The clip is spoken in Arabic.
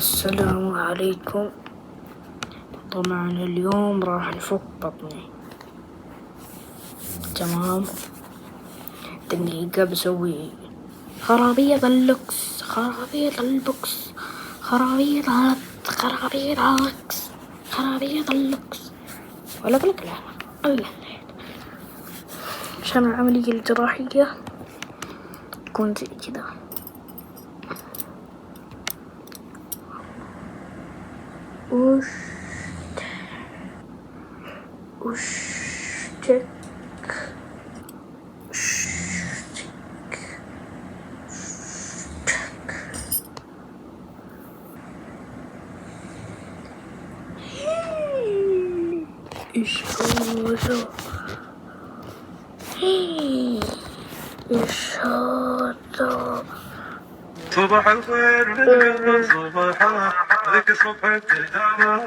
السلام عليكم. طبعا اليوم راح نفك بطني. تمام، دقيقة بسوي خرابيط اللوكس، خرابيط البوكس، خرابيط اللوكس، خرابيط اللوكس. ولا أقولك لا الله، عشان العملية الجراحية تكون زي كذا. وشك إيش هذا؟ إيش هذا؟ صباح الخير لك صباح لك صبح التهانة.